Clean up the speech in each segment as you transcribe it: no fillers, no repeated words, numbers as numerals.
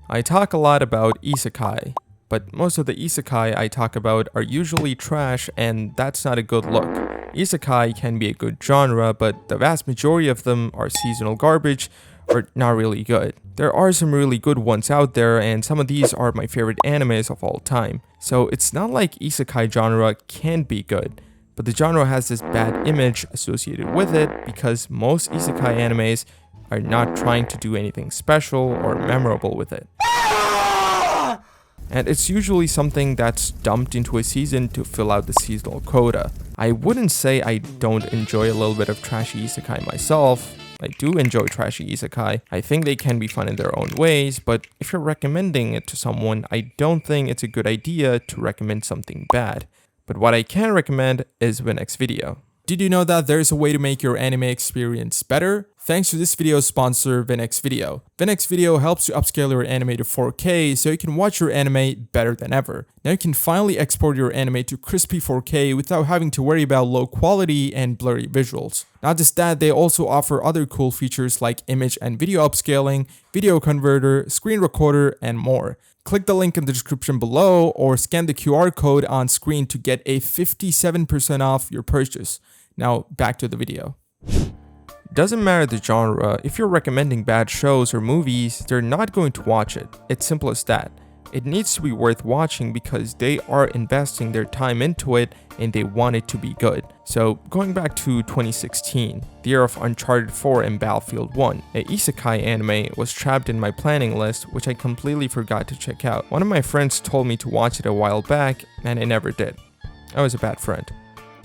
I talk a lot about Isekai, but most of the Isekai I talk about are usually trash, and that's not a good look. Isekai can be a good genre, but the vast majority of them are seasonal garbage or not really good. There are some really good ones out there, and some of these are my favorite animes of all time. So it's not like Isekai genre can't be good, but the genre has this bad image associated with it because most Isekai animes are not trying to do anything special or memorable with it. And it's usually something that's dumped into a season to fill out the seasonal quota. I wouldn't say I don't enjoy a little bit of trashy isekai myself. I do enjoy trashy isekai. I think they can be fun in their own ways, but if you're recommending it to someone, I don't think it's a good idea to recommend something bad. But what I can recommend is the next video. Did you know that there's a way to make your anime experience better? Thanks to this video's sponsor, Vinex Video. Vinex Video helps you upscale your anime to 4K so you can watch your anime better than ever. Now you can finally export your anime to crispy 4K without having to worry about low quality and blurry visuals. Not just that, they also offer other cool features like image and video upscaling, video converter, screen recorder, and more. Click the link in the description below or scan the QR code on screen to get a 57% off your purchase. Now back to the video. Doesn't matter the genre, if you're recommending bad shows or movies, they're not going to watch it. It's simple as that. It needs to be worth watching because they are investing their time into it and they want it to be good. So going back to 2016, the year of Uncharted 4 and Battlefield 1, a isekai anime was trapped in my planning list, which I completely forgot to check out. One of my friends told me to watch it a while back and I never did. I was a bad friend.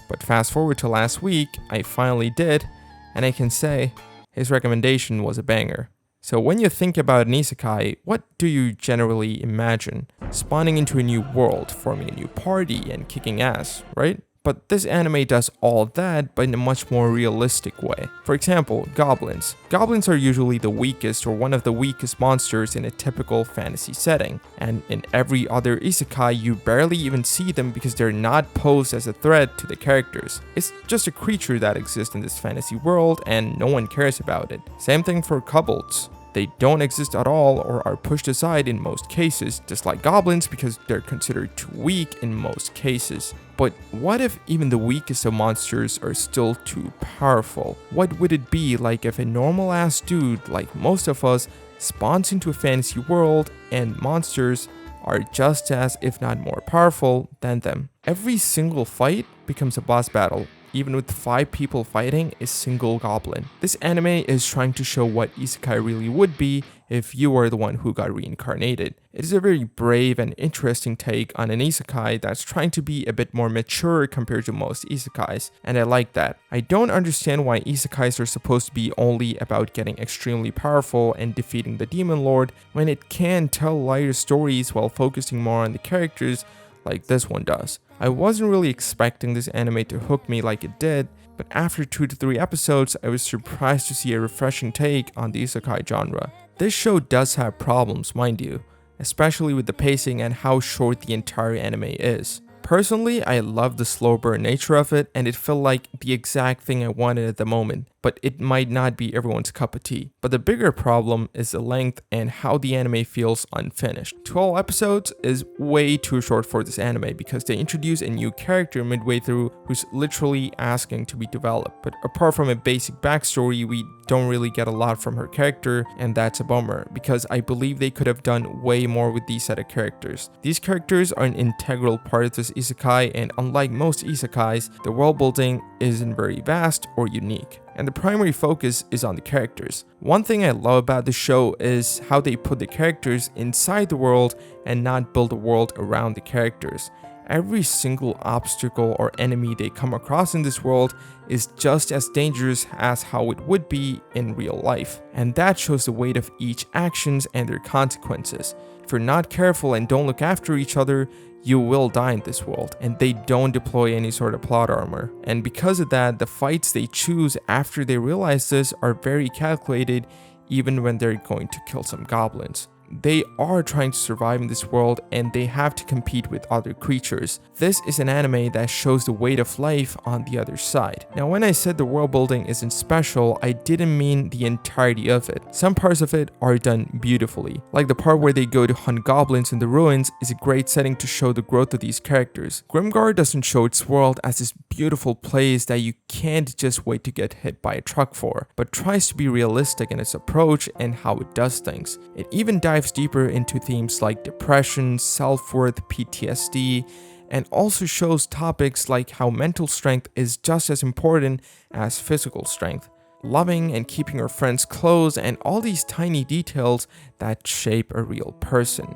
But fast forward to last week, I finally did, and I can say his recommendation was a banger. So when you think about an isekai, what do you generally imagine? Spawning into a new world, forming a new party, and kicking ass, right? But this anime does all that, but in a much more realistic way. For example, goblins. Goblins are usually the weakest or one of the weakest monsters in a typical fantasy setting. And in every other isekai, you barely even see them because they're not posed as a threat to the characters. It's just a creature that exists in this fantasy world and no one cares about it. Same thing for kobolds. They don't exist at all or are pushed aside in most cases, just like goblins because they're considered too weak in most cases. But what if even the weakest of monsters are still too powerful? What would it be like if a normal ass dude like most of us spawns into a fantasy world and monsters are just as, if not more powerful than them? Every single fight becomes a boss battle. Even with 5 people fighting a single goblin. This anime is trying to show what isekai really would be if you were the one who got reincarnated. It is a very brave and interesting take on an isekai that's trying to be a bit more mature compared to most isekais, and I like that. I don't understand why isekais are supposed to be only about getting extremely powerful and defeating the demon lord when it can tell lighter stories while focusing more on the characters like this one does. I wasn't really expecting this anime to hook me like it did, but after 2 to 3 episodes, I was surprised to see a refreshing take on the isekai genre. This show does have problems, mind you, especially with the pacing and how short the entire anime is. Personally, I love the slow burn nature of it, and it felt like the exact thing I wanted at the moment, but it might not be everyone's cup of tea. But the bigger problem is the length and how the anime feels unfinished. 12 episodes is way too short for this anime because they introduce a new character midway through who's literally asking to be developed. But apart from a basic backstory, we don't really get a lot from her character, and that's a bummer because I believe they could have done way more with these set of characters. These characters are an integral part of this isekai, and unlike most isekais, the world building isn't very vast or unique, and the primary focus is on the characters. One thing I love about the show is how they put the characters inside the world and not build a world around the characters. Every single obstacle or enemy they come across in this world is just as dangerous as how it would be in real life, and that shows the weight of each actions and their consequences. If you're not careful and don't look after each other, you will die in this world, and they don't deploy any sort of plot armor. And because of that, the fights they choose after they realize this are very calculated, even when they're going to kill some goblins. they are trying to survive in this world and they have to compete with other creatures. This is an anime that shows the weight of life on the other side. Now, when I said the world building isn't special, I didn't mean the entirety of it. Some parts of it are done beautifully. Like the part where they go to hunt goblins in the ruins is a great setting to show the growth of these characters. Grimgar doesn't show its world as this beautiful place that you can't just wait to get hit by a truck for, but tries to be realistic in its approach and how it does things. It even dives deeper into themes like depression, self-worth, PTSD, and also shows topics like how mental strength is just as important as physical strength. Loving and keeping your friends close, and all these tiny details that shape a real person.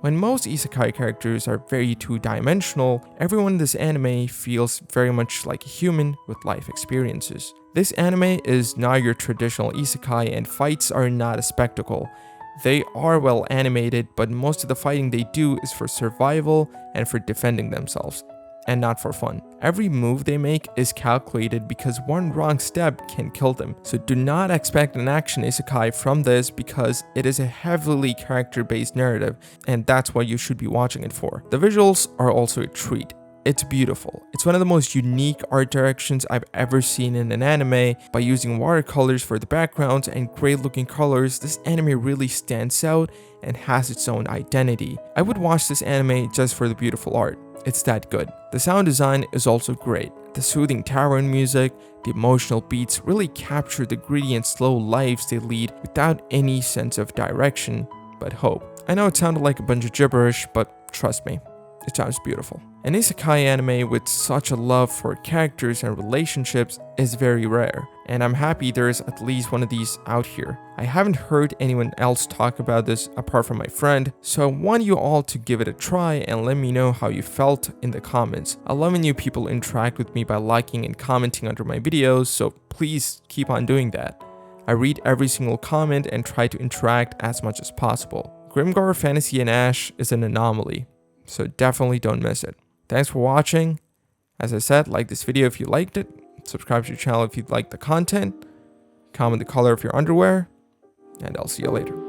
When most isekai characters are very two-dimensional, everyone in this anime feels very much like a human with life experiences. This anime is not your traditional isekai, and fights are not a spectacle. They are well animated, but most of the fighting they do is for survival and for defending themselves, and not for fun. Every move they make is calculated because one wrong step can kill them. So do not expect an action isekai from this because it is a heavily character-based narrative, and that's what you should be watching it for. The visuals are also a treat. It's beautiful. It's one of the most unique art directions I've ever seen in an anime. By using watercolors for the backgrounds and great looking colors, this anime really stands out and has its own identity. I would watch this anime just for the beautiful art. It's that good. The sound design is also great. The soothing tavern music, the emotional beats really capture the gritty and slow lives they lead without any sense of direction, but hope. I know it sounded like a bunch of gibberish, but trust me, it sounds beautiful. An isekai anime with such a love for characters and relationships is very rare, and I'm happy there's at least one of these out here. I haven't heard anyone else talk about this apart from my friend, so I want you all to give it a try and let me know how you felt in the comments. I love when you people interact with me by liking and commenting under my videos, so please keep on doing that. I read every single comment and try to interact as much as possible. Grimgar Fantasy and Ash is an anomaly, so definitely don't miss it. Thanks for watching. As I said, like this video if you liked it, subscribe to the channel if you like the content, comment the color of your underwear, and I'll see you later.